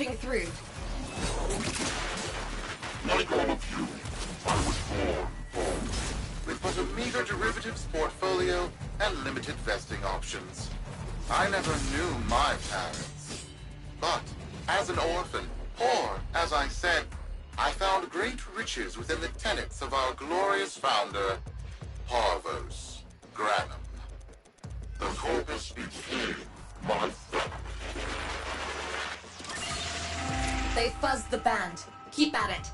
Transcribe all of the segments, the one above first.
Patching through. Like all of you, I was born poor, with but a meager derivatives portfolio and limited vesting options. I never knew my parents. But, as an orphan, poor, as I said, I found great riches within the tenets of our glorious founder, Harvos Granum. The corpus became my family. They fuzzed the band. Keep at it.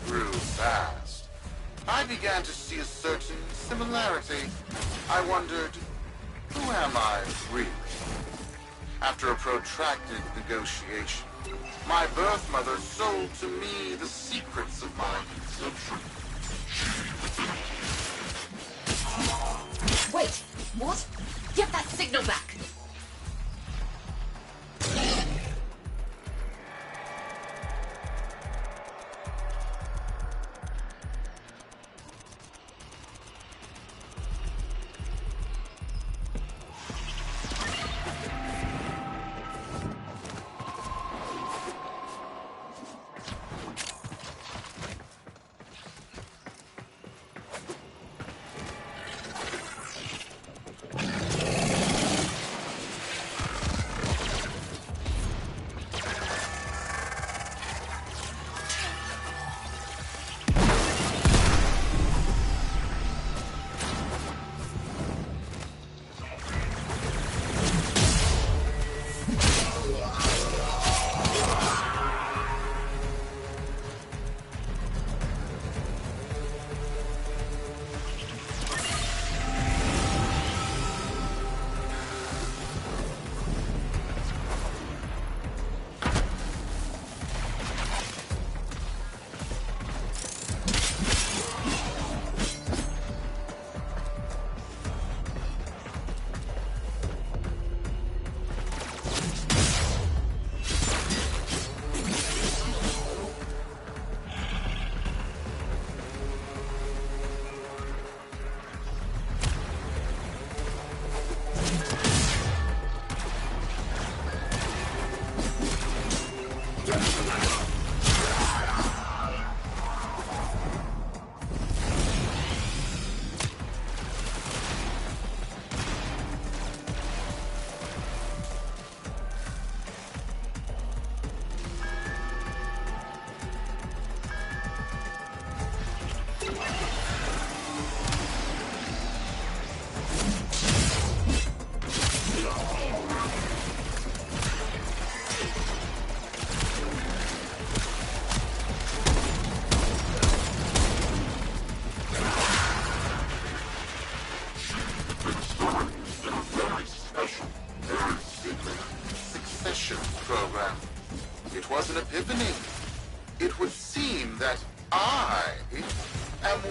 Grew fast. I began to see a certain similarity. I wondered, who am I really? After a protracted negotiation, my birth mother sold to me the secrets of my conception. Wait, what? Get that signal back!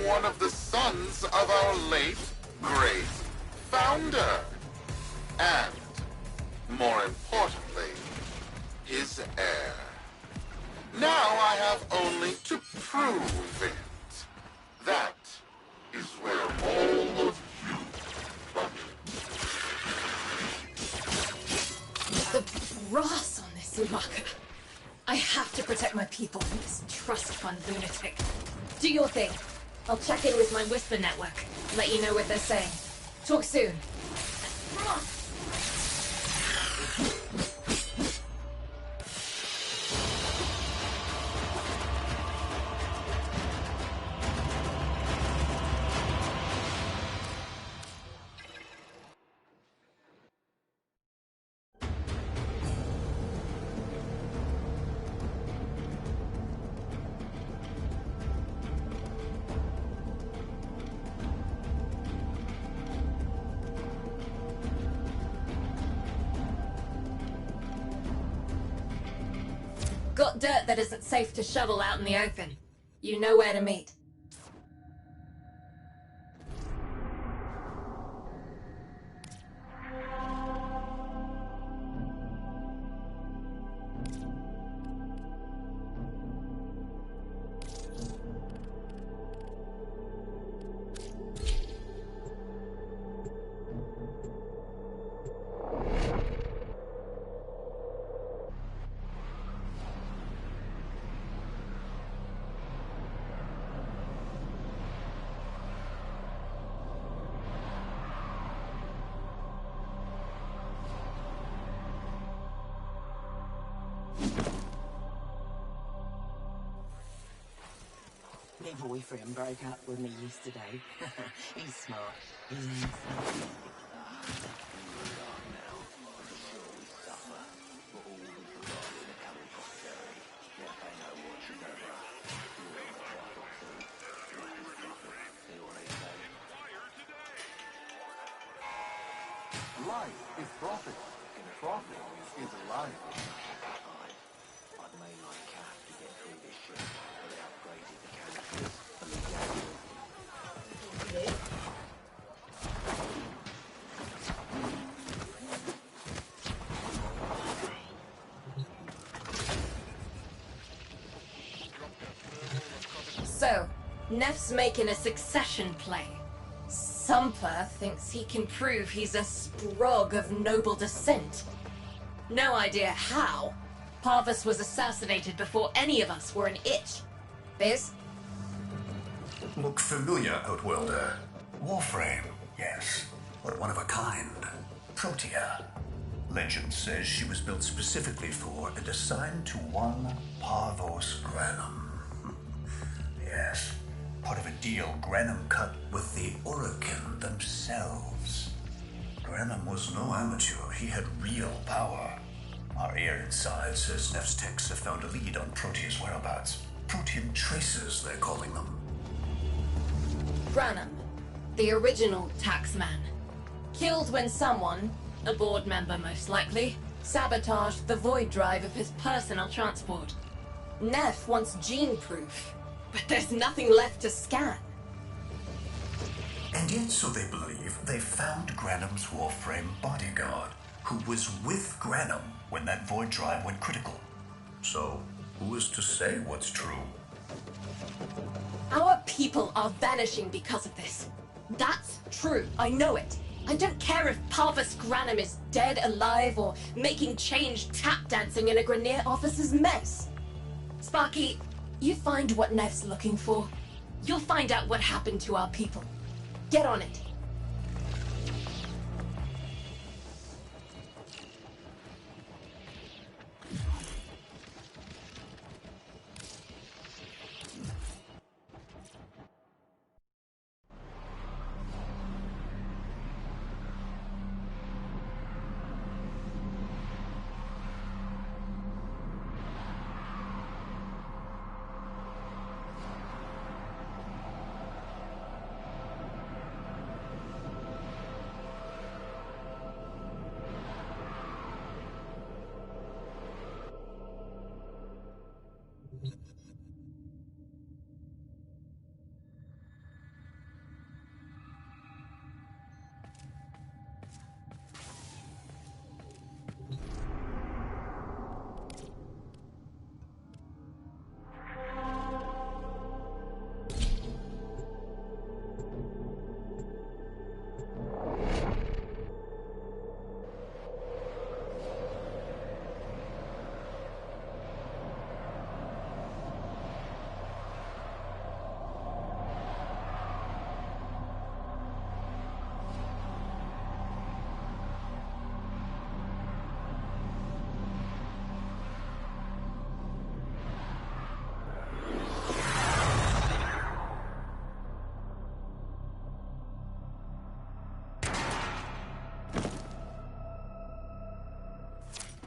one of the sons of our late, great founder. And, more importantly, his heir. Now I have only to prove it. That is where all of you come in. The brass on this Umaka. I have to protect my people from this trust fund lunatic. Do your thing. I'll check in with my Whisper network. Let you know what they're saying. Talk soon. Got dirt that isn't safe to shovel out in the open. You know where to meet. Warframe broke up with me yesterday. He's smart. He's Life is profit. Profit is life. I'd made like cat to get through this shit, but they upgraded the characters and the game. So, Neff's making a succession play. Sumper thinks he can prove he's a sprog of noble descent. No idea how. Parvus was assassinated before any of us were an itch. Biz? Look familiar, Outworlder. Warframe, yes, but one of a kind. Protea. Legend says she was built specifically for and assigned to one Parvos Granum. Yes, part of a deal Granum cut with the Orokin themselves. Granum was no amateur, he had real power. Our heir inside says Neff's techs have found a lead on Protea's whereabouts. Protean tracers, they're calling them. Branham, the original taxman. Killed when someone, a board member most likely, sabotaged the void drive of his personal transport. Neff wants gene proof, but there's nothing left to scan. And yet, so they believe, they found Granum's Warframe bodyguard, who was with Granum when that void drive went critical. So, who is to say what's true? Our people are vanishing because of this. That's true, I know it. I don't care if Parvus Granum is dead, alive, or making change tap dancing in a Grenier officer's mess. Sparky, you find what Neff's looking for. You'll find out what happened to our people. Get on it.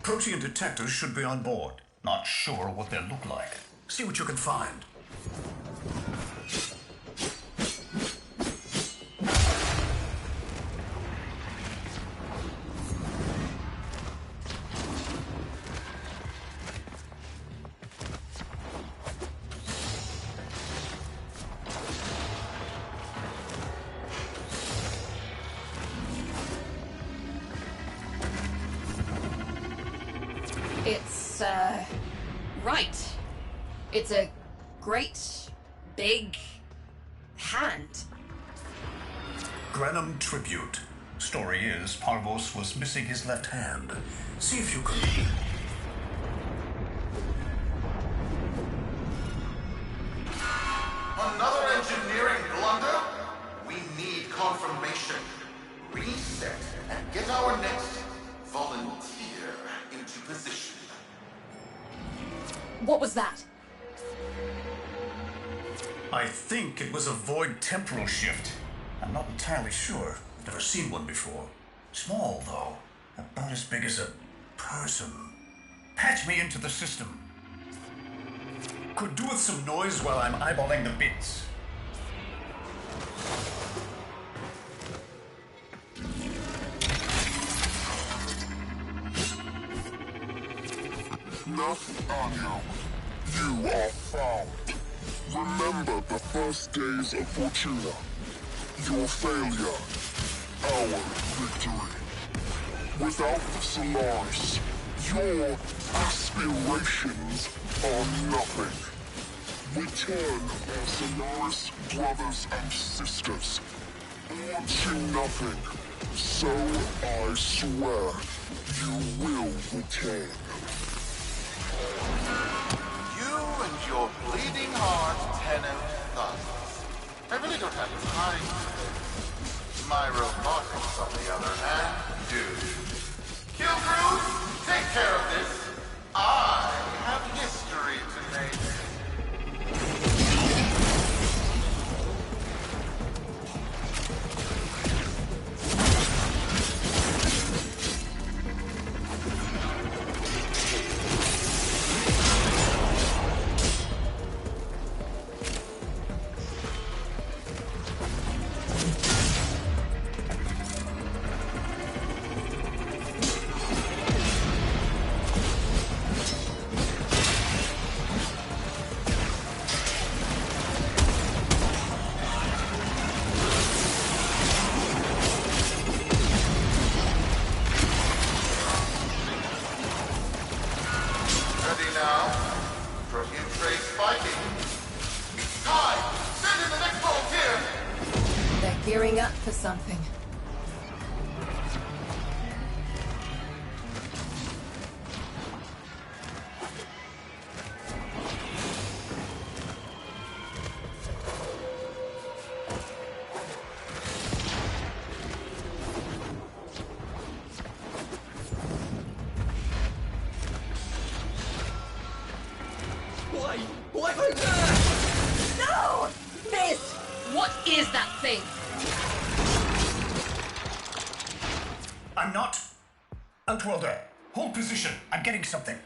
Protean detectors should be on board. Not sure what they look like. See what you can find. It's, right. It's a great, big hand. Granum tribute. Story is, Parvos was missing his left hand. See if you can... Another engineering blunder? We need confirmation. Reset and get our next volunteer into position. What was that? I think it was a void temporal shift. I'm not entirely sure. Never seen one before. Small, though. About as big as a person. Patch me into the system. Could do with some noise while I'm eyeballing the bits. Nathaniel, you are found. Remember the first days of Fortuna. Your failure, our victory. Without the Solaris, your aspirations are nothing. Return our Solaris brothers and sisters, or to nothing. So I swear, you will return. You and your bleeding heart, Tenno thugs. I really don't have time for this. My robotics, on the other hand, do. Kill crew, take care of this. I have history to make. Gearing up for something. What? No! This! What is that thing? I'm not. Outworlder, hold position. I'm getting something.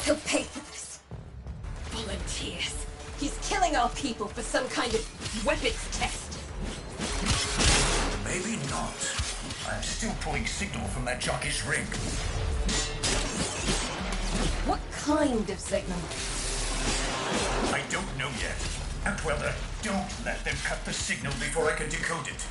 He'll pay for this. Volunteers. He's killing our people for some kind of weapons test. Maybe not. I'm still pulling signal from that jockey's ring. What kind of signal? I don't know yet. Outworlder, don't let them cut the signal before I can decode it.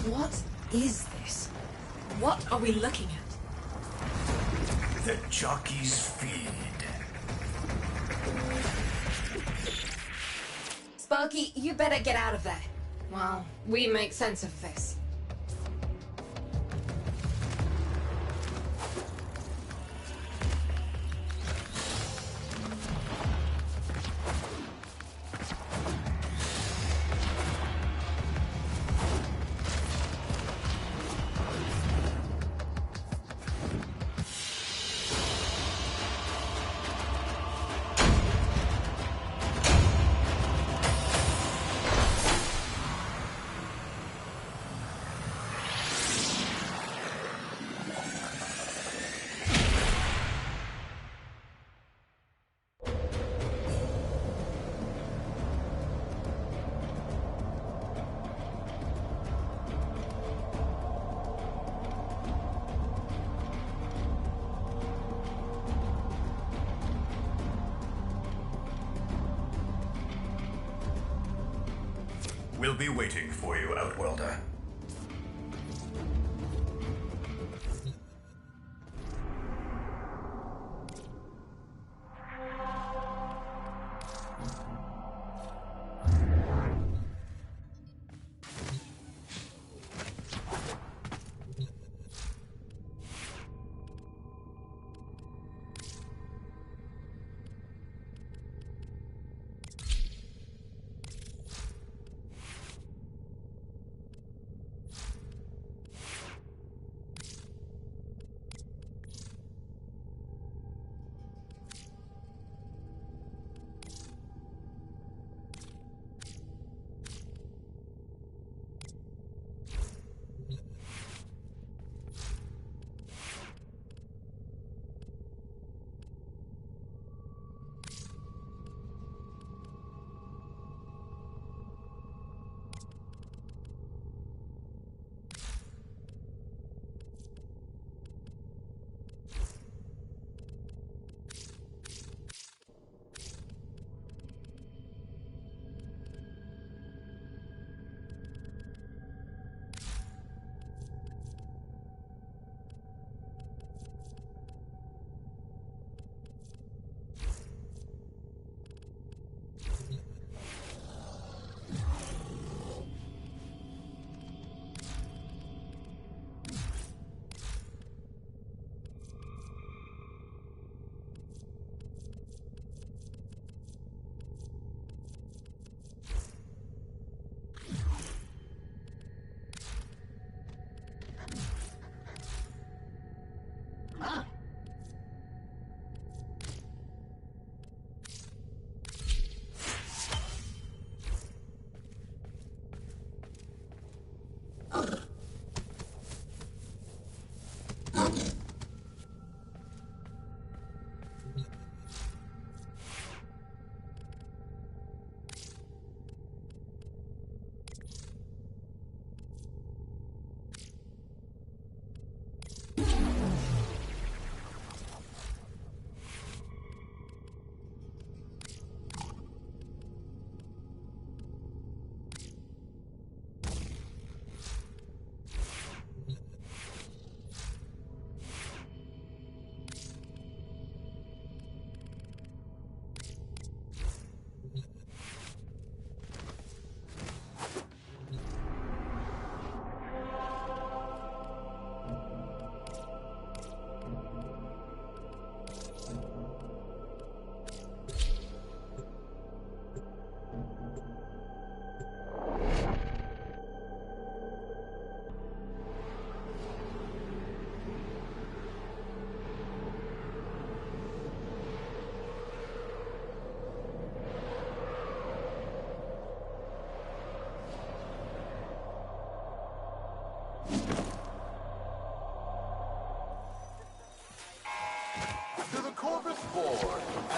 What is this? What are we looking at? The jockey's feed. Sparky, you better get out of there. Well, we make sense of this. We'll be waiting for you, Outworlder.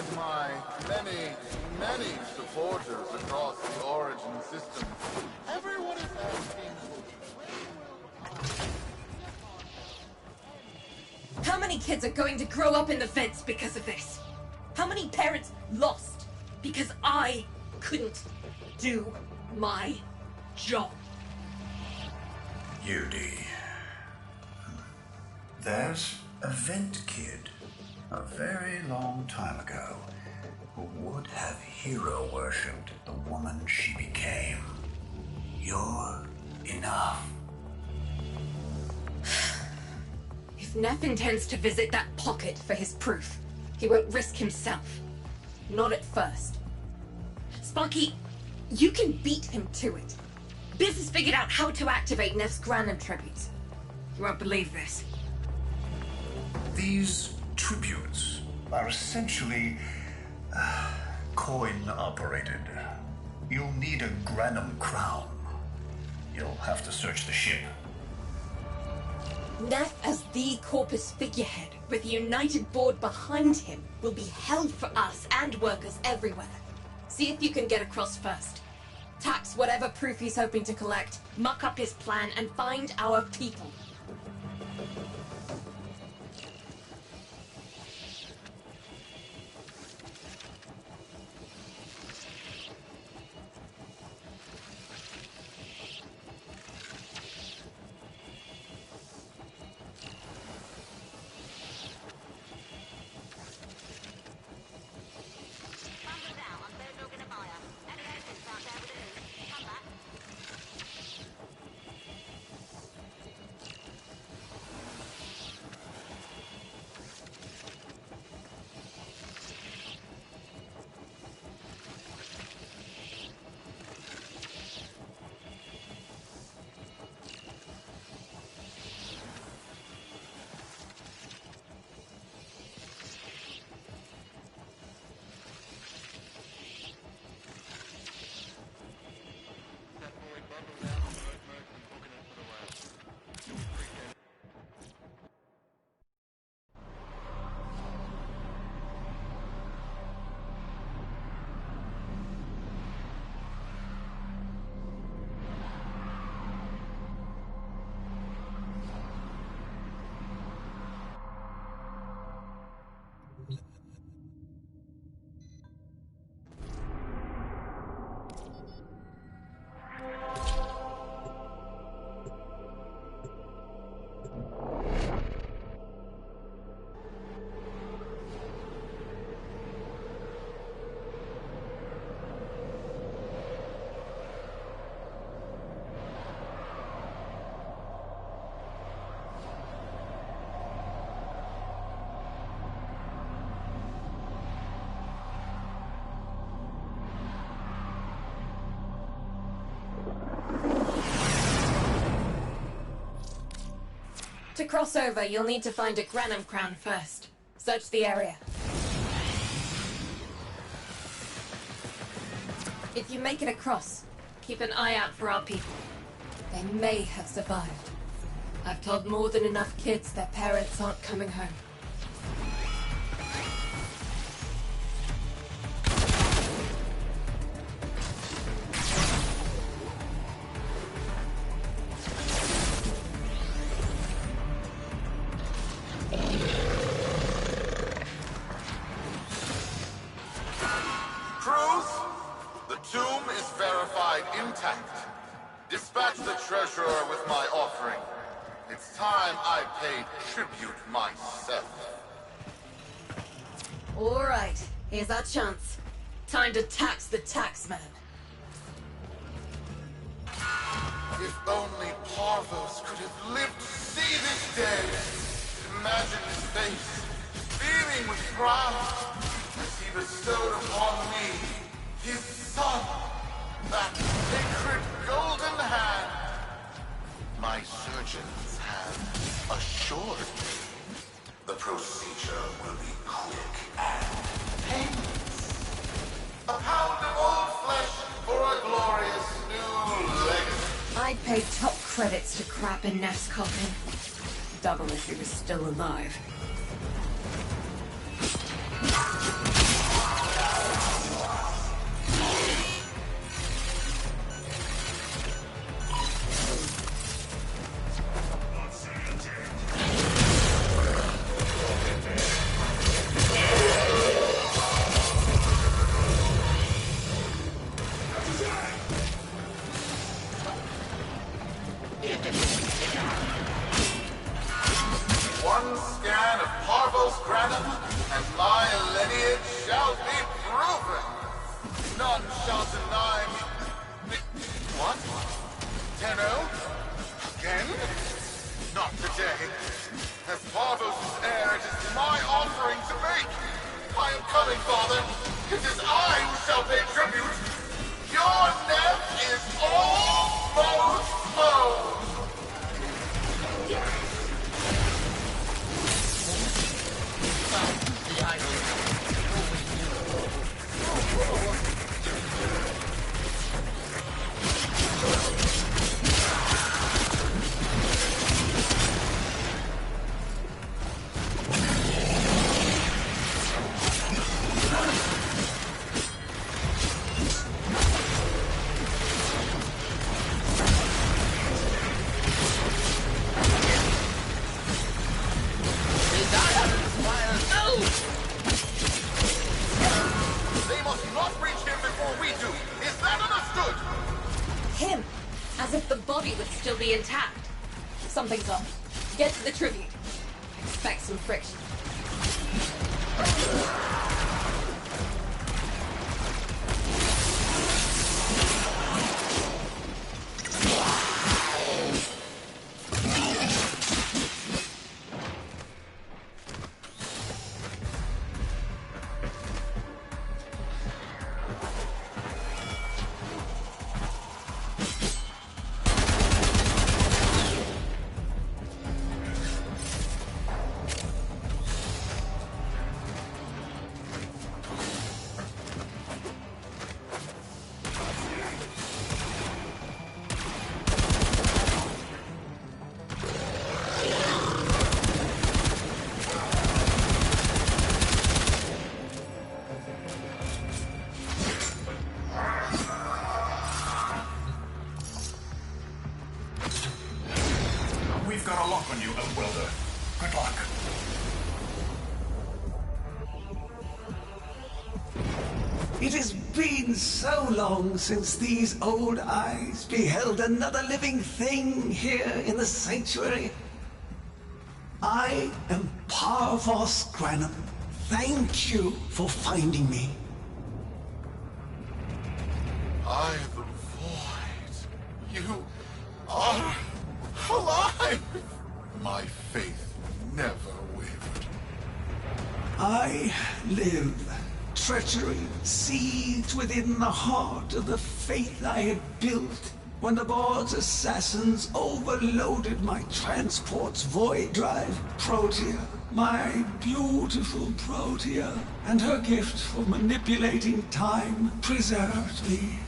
and my many, many supporters across the Origin system. Everyone is asking... How many kids are going to grow up in the vents because of this? How many parents lost because I couldn't do my job? UD. There's a vent kid, a very long time ago, who would have hero worshipped the woman she became. You're enough. If Neff intends to visit that pocket for his proof, he won't risk himself. Not at first. Sparky, you can beat him to it. Biz has figured out how to activate Neff's Granum tributes. You won't believe this. These tributes are essentially coin-operated. You'll need a Granum crown. You'll have to search the ship. Neff as the Corpus figurehead, with a united board behind him, will be hell for us and workers everywhere. See if you can get across first. Tax whatever proof he's hoping to collect, muck up his plan, and find our people. To cross over, you'll need to find a Granum crown first. Search the area. If you make it across, keep an eye out for our people. They may have survived. I've told more than enough kids their parents aren't coming home. Dispatch the treasurer with my offering. It's time I paid tribute myself. All right, here's our chance. Time to tax the taxman. If only Parvos could have lived to see this day. Imagine his face, beaming with pride, as he bestowed upon me, his son, that sacred golden hand. My surgeons have assured me the procedure will be quick and painless. A pound of old flesh for a glorious new legacy. I'd pay top credits to crap in Neff's coffin. Double if he was still alive. One scan of Parvos Granum, and my lineage shall be proven. None shall deny me. What? Tenno? Again? Not today. As Parvos' heir, it is my offering to make. I am coming, Father. It is I who shall pay tribute. Your neck is almost home. They must not reach him before we do. Is that understood? Him! As if the body would still be intact. Something's up. Get to the tribute. Expect some friction. We've got a lock on you, Outwelder. Good luck. It has been so long since these old eyes beheld another living thing here in the sanctuary. I am Parvos Granum. Thank you for finding me. I am the void. You are alive. My faith never wavered. I live. Treachery seethed within the heart of the faith I had built when the board's assassins overloaded my transport's void drive. Protea, my beautiful Protea, and her gift for manipulating time preserved me.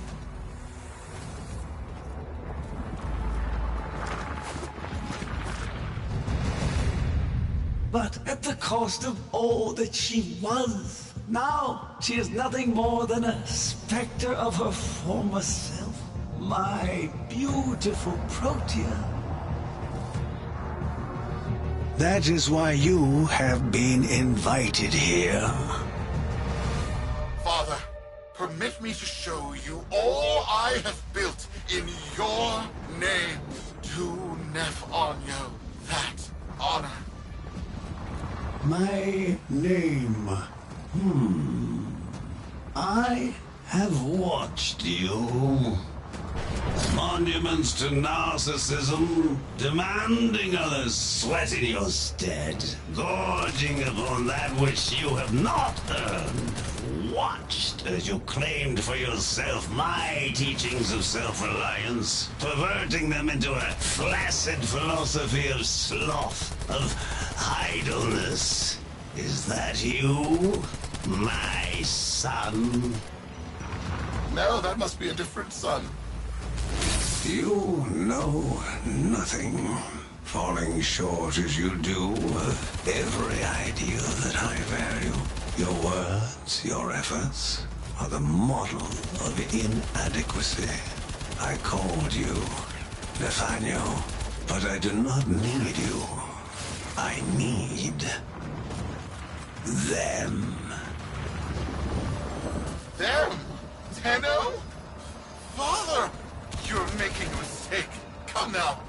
But at the cost of all that she was. Now she is nothing more than a specter of her former self. My beautiful Protea. That is why you have been invited here. Father, permit me to show you all I have built in your name. To Nef-Anyo that honor. My name. I have watched you. Monuments to narcissism, demanding others sweat in your stead, gorging upon that which you have not earned. Watched as you claimed for yourself my teachings of self-reliance, perverting them into a flaccid philosophy of sloth, of idleness. Is that you, my son? No, that must be a different son. You know nothing, falling short as you do of every ideal that I value. Your words, your efforts, are the model of inadequacy. I called you Nathaniel, but I do not need you. I need them. Them? Tenno? Father, you're making a mistake. Come now.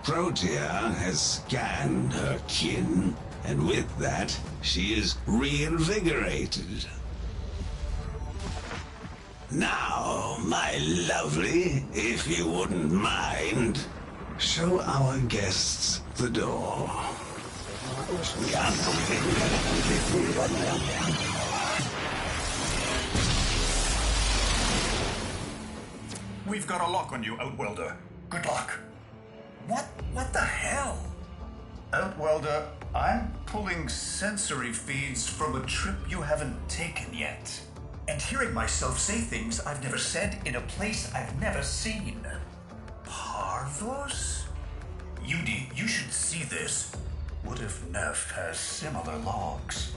Protea has scanned her kin, and with that, she is reinvigorated. Now, my lovely, if you wouldn't mind, show our guests the door. We've got a lock on you, Outwelder. Good luck. What the hell? Outwelder, I'm pulling sensory feeds from a trip you haven't taken yet. And hearing myself say things I've never said in a place I've never seen. Parvos? Yudi, you should see this. What if Neff has similar logs?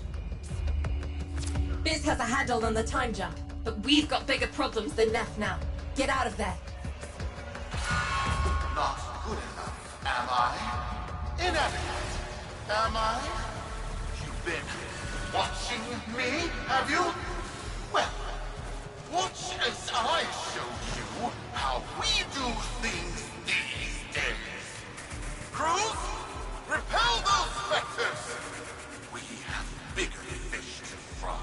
Biz has a handle on the time jump, but we've got bigger problems than Neff now. Get out of there. Not good enough, am I? Inadequate, am I? You've been watching me, have you? Well, watch as I show you how we do things these days. Crews, repel those specters! We have bigger fish to fry.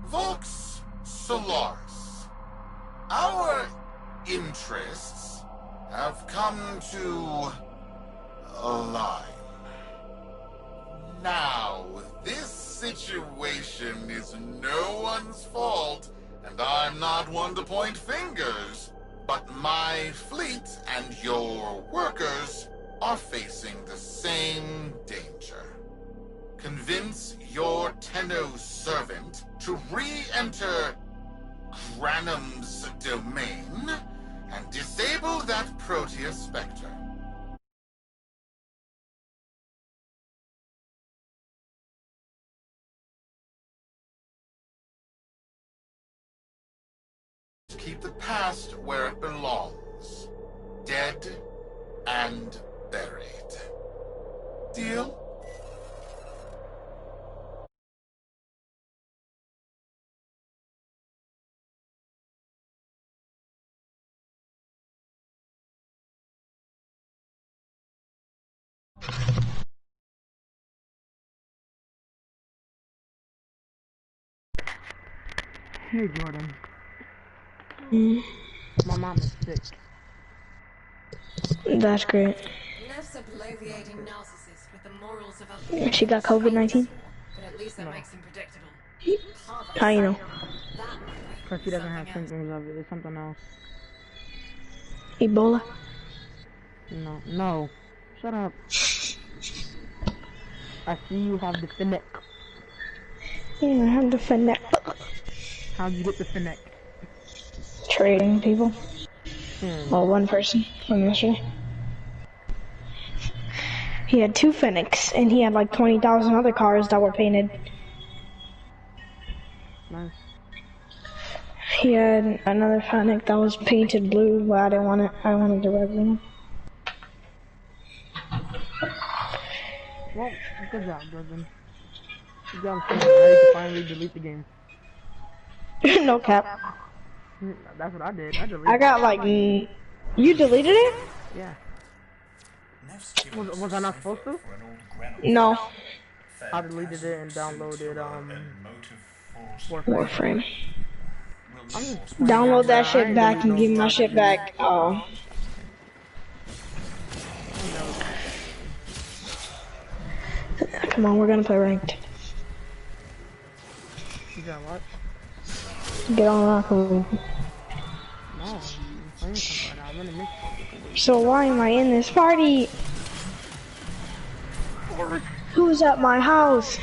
Vox Solaris, our interests have come to align. Now, this situation is no one's fault, and I'm not one to point fingers, but my fleet and your workers are facing the same danger. Convince your Tenno servant to re-enter Granum's domain and disable that Protea Spectre. Keep the past where it belongs. Dead and buried. Deal? Hey, Jordan. Mm, My mom is sick. that's great. No subloviating narcissist with the morals of a She got COVID-19? but at least that No. makes him predictable. How you know? That might be Because she doesn't have something else. symptoms of it. It's something else. Ebola? No. No. Shut up. I see you have the Finnick. Yeah, I have the Finnick. How'd you get the Finnick? Trading people. Well, one person from yesterday. He had 2 Finnicks, and he had like 20,000 other cars that were painted. Nice. He had another Finnick that was painted blue, but I didn't want it. I wanted the red one. Well, good job, Jordan. Good job saying ready to finally delete the game. No cap. That's what I did. I deleted I got like, you deleted it? it. Yeah. Was I not supposed to? No. I deleted it and downloaded Warframe. I'm just playing Download it, that bro. I shit ain't back and deleting give me no my shit back. Oh. Come on, we're gonna play ranked. You got what? Get on Rocket League. No, I'm playing something right now. I'm in the mix. So why am I in this party? Who's at my house?